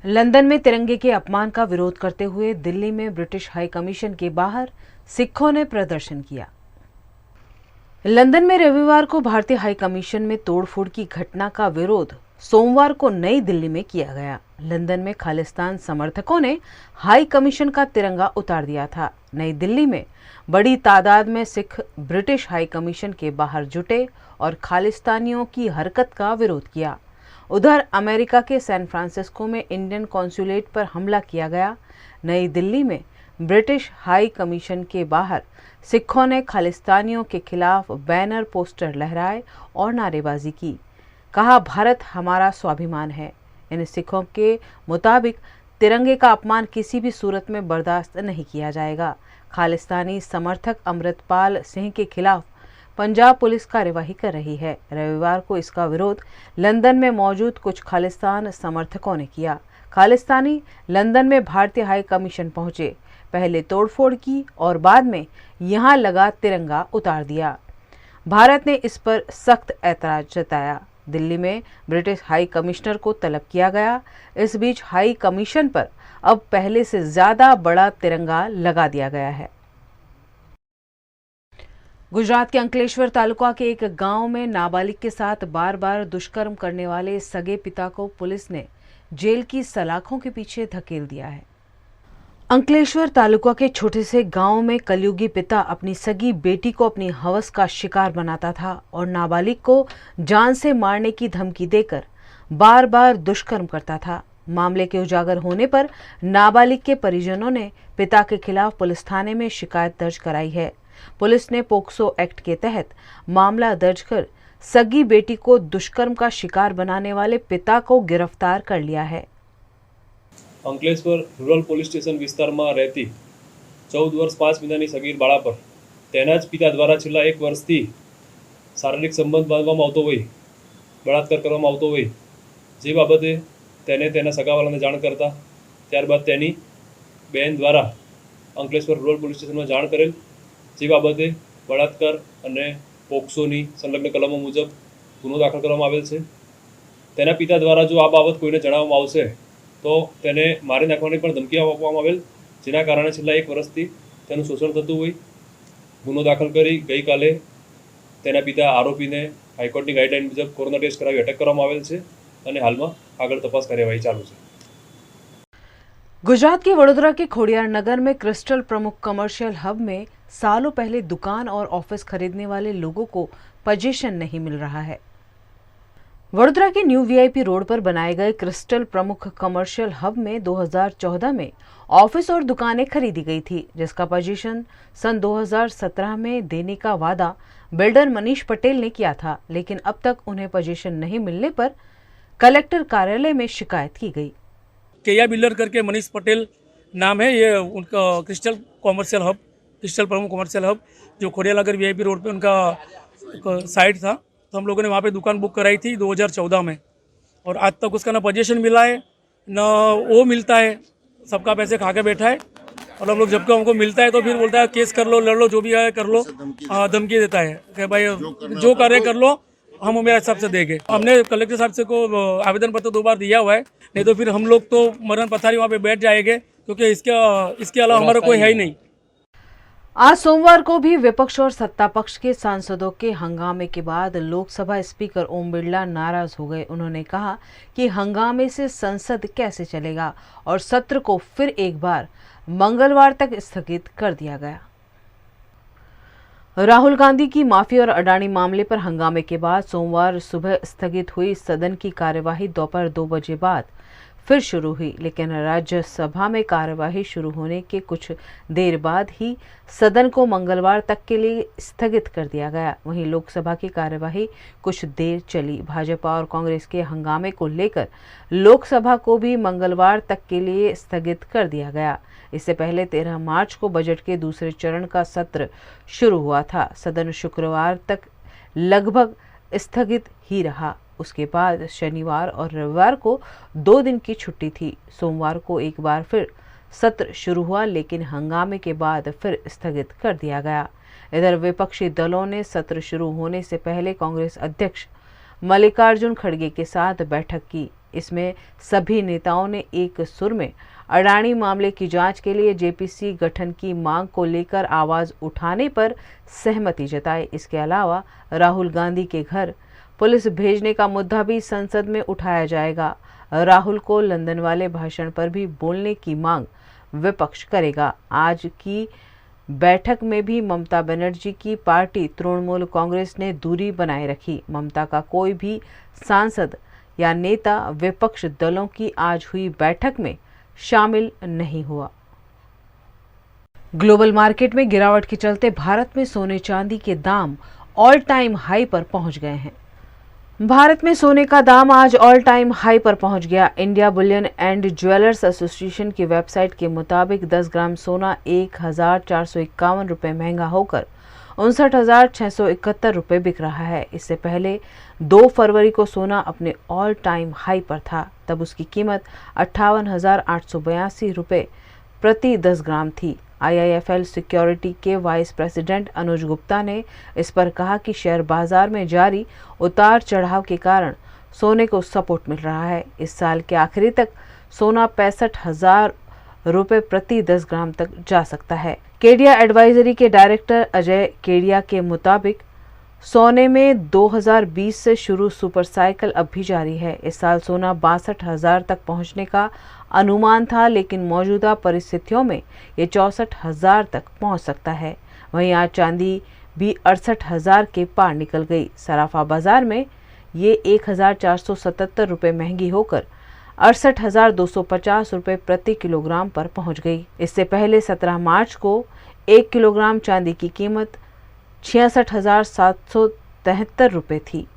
London में तिरंगे के अपमान का विरोध करते हुए दिल्ली में ब्रिटिश हाई कमीशन के बाहर सिखों ने प्रदर्शन किया। लंदन में रविवार को भारतीय हाई कमीशन में तोड़फोड़ की घटना का विरोध सोमवार को नई दिल्ली में किया गया। लंदन में खालिस्तान समर्थकों ने हाई कमीशन का तिरंगा उतार दिया था। नई दिल्ली में बड़ी तादाद में सिख ब्रिटिश हाई कमीशन के बाहर जुटे और खालिस्तानियों की हरकत का विरोध किया। उधर अमेरिका के सैन फ्रांसिस्को में इंडियन कॉन्सुलेट पर हमला किया गया। नई दिल्ली में ब्रिटिश हाई कमीशन के बाहर सिखों ने खालिस्तानियों के खिलाफ बैनर पोस्टर लहराए और नारेबाजी की। कहा, भारत हमारा स्वाभिमान है। इन सिखों के मुताबिक तिरंगे का अपमान किसी भी सूरत में बर्दाश्त नहीं किया जाएगा। खालिस्तानी समर्थक अमृतपाल सिंह के खिलाफ पंजाब पुलिस कार्यवाही कर रही है। रविवार को इसका विरोध लंदन में मौजूद कुछ खालिस्तान समर्थकों ने किया। खालिस्तानी लंदन में भारतीय हाई कमीशन पहुंचे, पहले तोड़फोड़ की और बाद में यहां लगा तिरंगा उतार दिया। भारत ने इस पर सख्त ऐतराज जताया। दिल्ली में ब्रिटिश हाई कमिश्नर को तलब किया गया। इस बीच हाई कमीशन पर अब पहले से ज्यादा बड़ा तिरंगा लगा दिया गया है। गुजरात के अंकलेश्वर तालुका के एक गांव में नाबालिग के साथ बार बार दुष्कर्म करने वाले सगे पिता को पुलिस ने जेल की सलाखों के पीछे धकेल दिया है। अंकलेश्वर तालुका के छोटे से गांव में कलयुगी पिता अपनी सगी बेटी को अपनी हवस का शिकार बनाता था और नाबालिग को जान से मारने की धमकी देकर बार बार दुष्कर्म करता था। मामले के उजागर होने पर नाबालिग के परिजनों ने पिता के खिलाफ पुलिस थाने में शिकायत दर्ज कराई है। पुलिस ने पोक्सो एक्ट के तहत मामला दर्ज कर सगी बेटी को दुष्कर्म का शिकार बनाने वाले पिता को गिरफ्तार कर लिया है। અંકલેશ્વર રૂરલ પોલીસ સ્ટેશન વિસ્તારમાં રહેતી 14 વર્ષ 5 મહિનાની સગીર બાળા પર તેના જ પિતા દ્વારા છેલ્લા 1 વર્ષથી શારીરિક સંબંધ બાંધવામાં આવતો હોય, બળાત્કાર કરવામાં આવતો હોય, જે બાબતે તેને તેના સગાવાલાને જાણ કરતા ત્યારબાદ તેની બહેન દ્વારા અંકલેશ્વર રૂરલ પોલીસ સ્ટેશનમાં જાણ કરેલ, જે બાબતે બળાત્કાર અને પોક્સોની સંલગ્ન કલમો મુજબ ગુનો દાખલ કરવામાં આવેલ છે। તેના પિતા દ્વારા જો આ બાબત કોઈને જણાવવામાં આવશે તો તેને મારી નાખવાની પણ ધમકી આપવામાં આવેલ, જેના કારણે છેલ્લા 1 વર્ષથી તેનું શોષણ થતું હોય। ગુનો દાખલ કરી ગઈકાલે તેના પિતા આરોપીને હાઈકોર્ટની ગાઈડલાઈન મુજબ કોરોના ટેસ્ટ કરાવી અટક કરવામાં આવેલ છે અને હાલમાં આગળ તપાસ કાર્યવાહી ચાલુ છે। गुजरात के वडोदरा के खोडियार नगर में क्रिस्टल प्रमुख कमर्शियल हब में सालों पहले दुकान और ऑफिस खरीदने वाले लोगों को पोजीशन नहीं मिल रहा है। वडोदरा के न्यू वीआईपी रोड पर बनाए गए क्रिस्टल प्रमुख कमर्शियल हब में 2014 में ऑफिस और दुकानें खरीदी गई थी, जिसका पोजीशन सन 2017 में देने का वादा बिल्डर मनीष पटेल ने किया था, लेकिन अब तक उन्हें पोजीशन नहीं मिलने पर कलेक्टर कार्यालय में शिकायत की गई। केया बिल्डर करके मनीष पटेल नाम है, ये उनका क्रिस्टल प्रमुख कमर्शियल हब जो खोडियार नगर वीआईपी रोड पे उनका साइट था, तो हम लोगों ने वहाँ पे दुकान बुक कराई थी 2014 में, और आज तक उसका ना पोजीशन मिला है ना वो मिलता है। सबका पैसे खा के बैठा है और हम लोग जब हमको मिलता है तो फिर बोलता है केस कर लो, लड़ लो, जो भी है कर लो, धमकी देता है कि भाई जो करे कर लो, हम मेरे हिसाब से देंगे। हमने कलेक्टर साहब से को आवेदन पत्र 2 बार दिया हुआ है, नहीं तो फिर हम लोग तो मरण पथारी वहाँ पे बैठ जाएंगे, क्योंकि इसके अलावा हमारा कोई है ही नहीं। आज सोमवार को भी विपक्ष और सत्ता पक्ष के सांसदों के हंगामे के बाद लोकसभा स्पीकर ओम बिरला नाराज हो गए। उन्होंने कहा कि हंगामे से संसद कैसे चलेगा और सत्र को फिर एक बार मंगलवार तक स्थगित कर दिया गया। राहुल गांधी की माफी और अडानी मामले पर हंगामे के बाद सोमवार सुबह स्थगित हुई सदन की कार्यवाही दोपहर 2 बजे बाद फिर शुरू हुई, लेकिन राज्यसभा में कार्यवाही शुरू होने के कुछ देर बाद ही सदन को मंगलवार तक के लिए स्थगित कर दिया गया। वहीं लोकसभा की कार्यवाही कुछ देर चली। भाजपा और कांग्रेस के हंगामे को लेकर लोकसभा को भी मंगलवार तक के लिए स्थगित कर दिया गया। इससे पहले 13 मार्च को बजट के दूसरे चरण का सत्र शुरू हुआ था। सदन शुक्रवार तक लगभग स्थगित ही रहा। उसके बाद शनिवार और रविवार को 2 दिन की छुट्टी थी। सोमवार को एक बार फिर सत्र शुरू हुआ, लेकिन हंगामे के बाद फिर स्थगित कर दिया गया। इधर विपक्षी दलों ने सत्र शुरू होने से पहले कांग्रेस अध्यक्ष मल्लिकार्जुन खड़गे के साथ बैठक की। इसमें सभी नेताओं ने एक सुर में अडानी मामले की जांच के लिए जेपीसी गठन की मांग को लेकर आवाज उठाने पर सहमति जताई। इसके अलावा राहुल गांधी के घर पुलिस भेजने का मुद्दा भी संसद में उठाया जाएगा। राहुल को लंदन वाले भाषण पर भी बोलने की मांग विपक्ष करेगा। आज की बैठक में भी ममता बनर्जी की पार्टी तृणमूल कांग्रेस ने दूरी बनाए रखी। ममता का कोई भी सांसद या नेता विपक्ष दलों की आज हुई बैठक में शामिल नहीं हुआ। ग्लोबल मार्केट में गिरावट के चलते भारत में सोने चांदी के दाम ऑल टाइम हाई पर पहुंच गए हैं। भारत में सोने का दाम आज ऑल टाइम हाई पर पहुंच गया। India Boolean and jewellers association की वेबसाइट के मुताबिक 10 ग्राम सोना 1451 रुपये महंगा होकर 59,671 रुपये बिक रहा है। इससे पहले 2 फरवरी को सोना अपने ऑल टाइम हाई पर था, तब उसकी कीमत 58,882 रुपये प्रति 10 ग्राम थी। IIFL सिक्योरिटी के वाइस प्रेसिडेंट अनुज गुप्ता ने इस पर कहा कि शेयर बाजार में जारी उतार चढ़ाव के कारण सोने को सपोर्ट मिल रहा है। इस साल के आखिरी तक सोना 65,000 रुपये प्रति 10 ग्राम तक जा सकता है। केडिया एडवाइजरी के डायरेक्टर अजय केडिया के मुताबिक सोने में 2020 से शुरू सुपर साइकिल अब भी जारी है। इस साल सोना 62,000 तक पहुंचने का अनुमान था, लेकिन मौजूदा परिस्थितियों में ये 64,000 तक पहुंच सकता है। वहीं आज चांदी भी 68,000 के पार निकल गई। सराफा बाजार में ये 1,477 रुपये महंगी होकर 68,250 रुपये प्रति किलोग्राम पर पहुंच गई। इससे पहले 17 मार्च को 1 किलोग्राम चांदी की कीमत 66,773 रुपये थी।